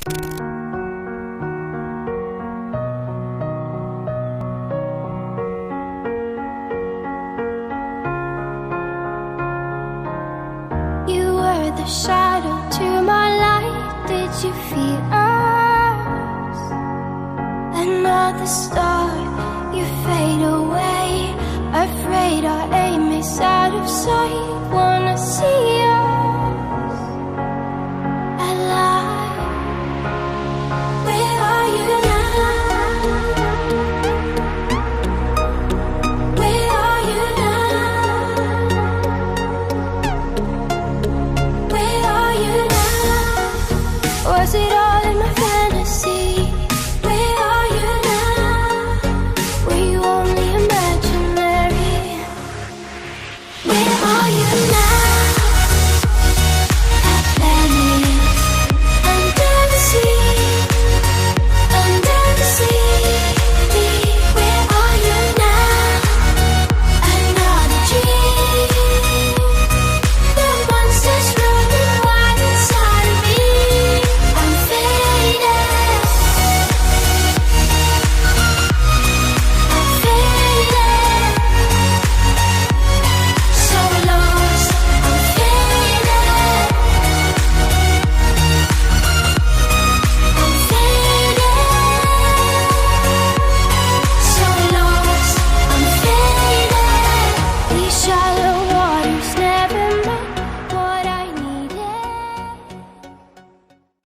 You were the shadow to my light. Did you feel us? Another star, you fade away. Afraid our aim is out of sight. Wanna see us alive. Where are you now? Where are you now? Where are you now? Was it all